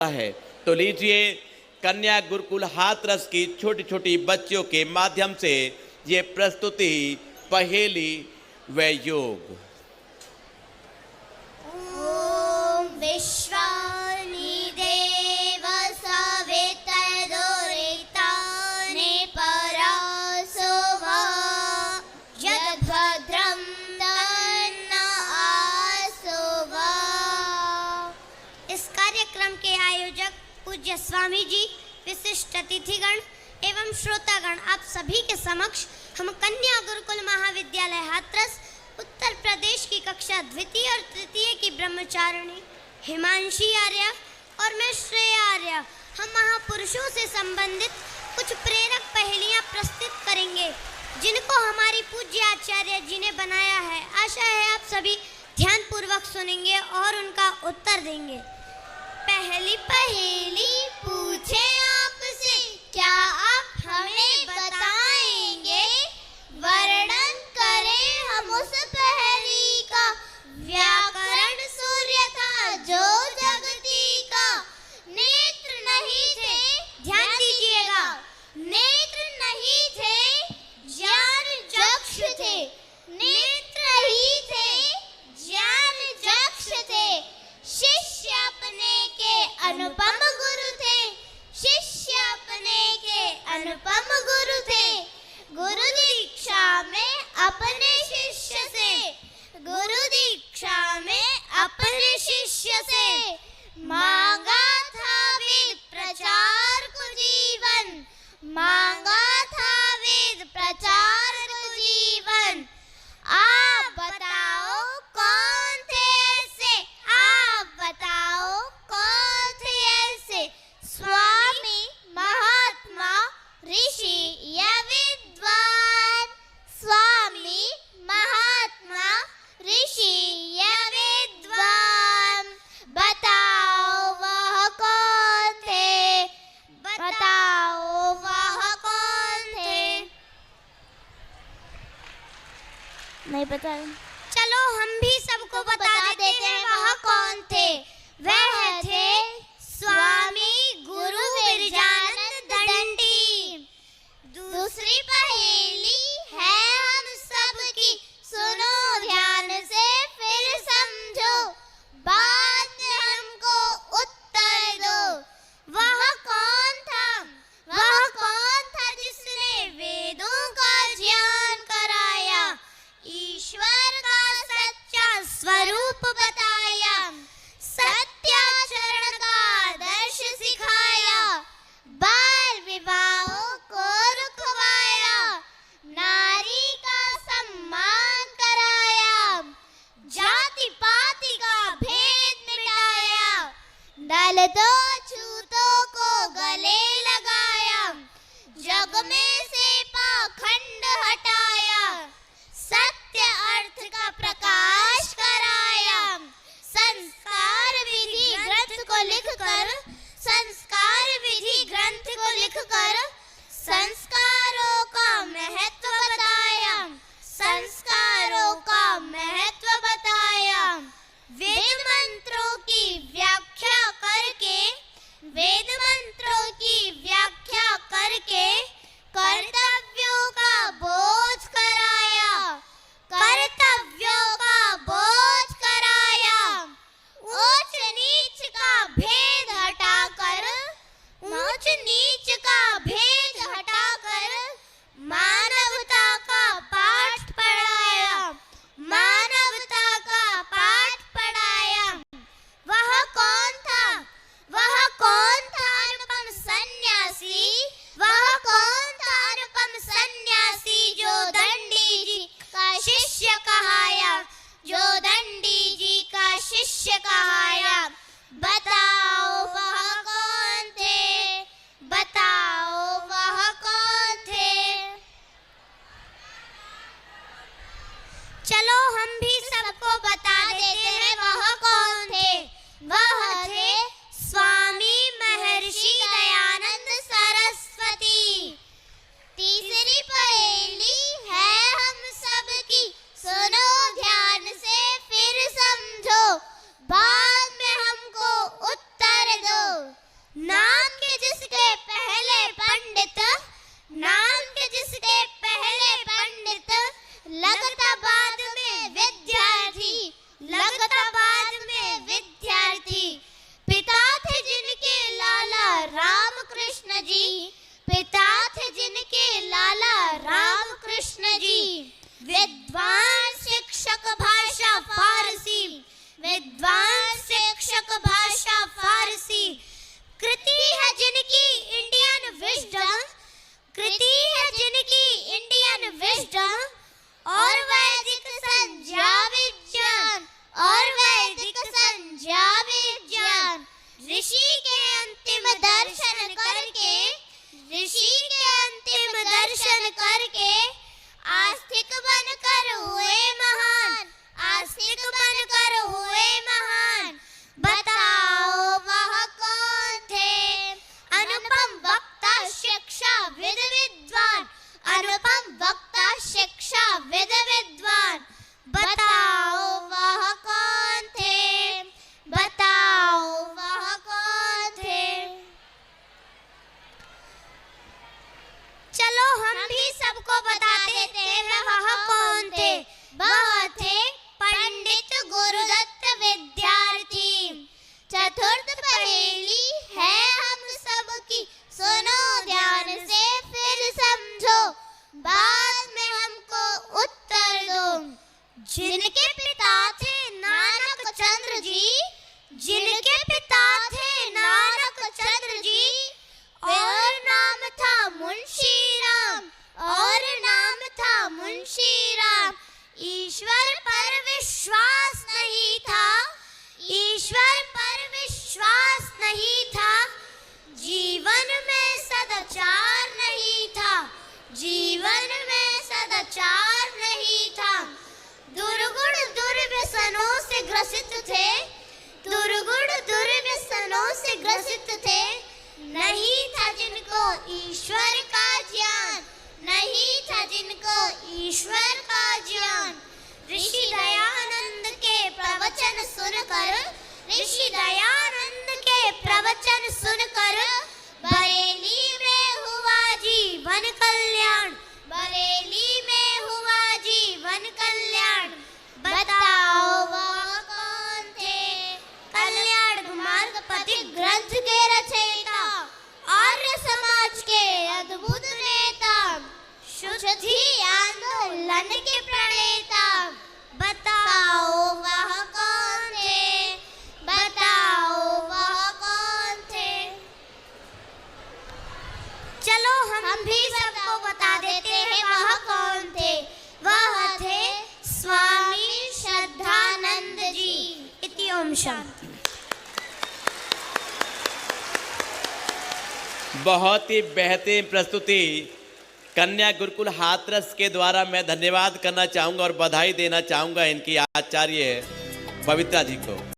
है। तो लीजिए, कन्या गुरुकुल हाथरस की छोटी छोटी बच्चियों के माध्यम से ये प्रस्तुति पहेली व योग। ओम विश्वानि देव सवितर्दुरितानि परासुवा यद्भद्रं तन्नो आसुवा। इस कार्यक्रम के आयोजक पूज्य स्वामी जी, विशिष्ट अतिथिगण एवं श्रोतागण, आप सभी के समक्ष हम कन्या गुरुकुल महाविद्यालय हाथरस उत्तर प्रदेश की कक्षा द्वितीय और तृतीय की ब्रह्मचारिणी हिमांशी आर्य और मैं श्रेया आर्य हम महापुरुषों से संबंधित कुछ प्रेरक पहेलियां प्रस्तुत करेंगे, जिनको हमारी पूज्य आचार्य जी ने बनाया है। आशा है आप सभी ध्यान पूर्वक सुनेंगे और उनका उत्तर देंगे। पहली पहेली पूछे आपसे, क्या आप हमें बताएंगे? वर्णन करें हम उस पहेली का। व्याकरण सूर्य था जो जगती का, नेत्र नहीं थे, ध्यान दीजिएगा, नेत्र नहीं थे, ज्ञान चक्षु थे। नेत्र ही थे, ज्ञान चक्षु थे। शिष्य अपने के अनुपम गुरु थे, शिष्य अपने के अनुपम गुरु थे। गुरु दीक्षा में अपने शिष्य से, गुरु दीक्षा में अपने शिष्य से मांगा था वेद प्रचार को जीवन, मांगा था वेद प्रचार को जीवन। आप बताओ कौन थे ऐसे, आप बताओ कौन थे ऐसे? स्वामी, महात्मा, ऋषि या विद्वान? स्वामी, महात्मा, ऋषि या विद्वान? बताओ वह कौन थे, बताओ वह कौन थे? नहीं पता। चलो हम भी सबको बता देते हैं वह कौन थे। वह थे स्वामी गुरु विरजानंद दंडी। दूसरी पहेली है हम सबकी, सुनो ध्यान से फिर समझो, बाद में हमको उत्तर दो। वह कौन था, वह कौन था जिसने वेदों का ज्ञान कराया, ईश्वर का सच्चा स्वरूप बताया, सत्याचरण का आदर्श सिखाया, बाल विवाहों को रुकवाया, नारी का सम्मान कराया, जाति पाति का भेद मिटाया, दलितों छूतों को गले लगाया, जग में से पाखंड हटाया, सत्य अर्थ का प्रकाश कराया, संस्कार विधि ग्रंथ को लिखकर, संस्कार विधि ग्रंथ को लिखकर संस्कारों का महत्व बताया, संस्कारों का महत्व बताया। वेद मंत्रों की व्याख्या करके, वेद मंत्रों की व्याख्या करके कर्तव्यों का बोझ कराया, कर्तव्यों का बोझ कराया। ऊंच नीच का भेद हटाकर, ऊंच नीच का भेद हटाकर मानवता का पाठ पढ़ाया, मानवता का पाठ पढ़ाया। वह कौन था, वह कौन था अनुपम सन्यासी, वह कौन था अनुपम सन्यासी जो दंडी जी का शिष्य कहाया, जो दंडी जी का शिष्य कहाया? बताओ वह कौन थे, बताओ वह कौन थे? चलो हम भी सबको बता देते हैं वह कौन थे। वह थे स्वामी महर्षि दयानंद सरस्वती। तीसरी पहेली है हम सबकी, सुनो ध्यान से फिर समझो, बाद में हमको उत्तर दो। नाम के जिसके पहले पंडित, नाम के जिसके पहले पंडित, लगता बाद में विद्यार्थी, लगता बाद में विद्यार्थी। पिता थे जिनके लाला राम कृष्ण जी, पिता थे जिनके लाला राम कृष्ण जी। विद्वान शिक्षक भाषा फारसी, विद्वान शिक्षक भाषा फारसी। कृति है जिनकी इंडियन विजडम, कृति है जिनकी इंडियन विजडम, और वैदिक संज्ञा विज्ञान, और वैदिक संज्ञा विज्ञान। ऋषि के अंतिम दर्शन करके, ऋषि के अंतिम दर्शन करके, आस्तिक बनकर हुए महान, आस्तिक बनकर हुए महान। बताओ वह कौन थे? अनुपम वक्ता शिक्षाविद विद्वान, अनुपम वक्ता शिक्षाविद विद्वान। बताओ वह कौन थे? बताओ वह कौन थे? चलो हम भी सबको बता देते हैं वह कौन थे। वह थे पंडित गुरुदत्त विद्यार्थी। चतुर्थ पहेली है हम सबकी, सुनो ध्यान से फिर समझो, बाद में हमको उत्तर दो। जिनके पिता थे नानक चंद्र जी, जिनके पिता थे नानक चंद्र जी, और नाम था मुंशी राम, और नाम था मुंशी राम। ईश्वर पर विश्वास नहीं था, ईश्वर पर विश्वास नहीं था। जीवन में सदाचार नहीं था, जीवन में सदाचार नहीं था। दुर्गुण दुर्व्यसनों से ग्रसित थे, दुर्गुण दुर्व्यसनों से ग्रसित थे। नहीं था जिनको ईश्वर का ज्ञान, नहीं था जिनको ईश्वर का ज्ञान। ऋषि दयानंद के प्रवचन सुनकर, ऋषि दयानंद के प्रवचन सुनकर, बरेली में हुआ जीवन कल्याण, बरेली में हुआ जीवन कल्याण। बताओ वह कौन थे? कल्याण मार्ग पथिक ग्रंथ के रचयिता, आर्य समाज के अद्भुत नेता, शुद्धि आंदोलन के प्रणेता। बताओ वह कौन थे? बताओ वह कौन थे? चलो हम भी सबको बता देते हैं वह कौन थे। वह थे स्वामी श्रद्धानंद जी। इति ओम शांति। बहुत ही बेहतरीन प्रस्तुति कन्या गुरुकुल हाथरस के द्वारा मैं धन्यवाद करना चाहूँगा और बधाई देना चाहूँगा इनकी आचार्य पवित्रा जी को।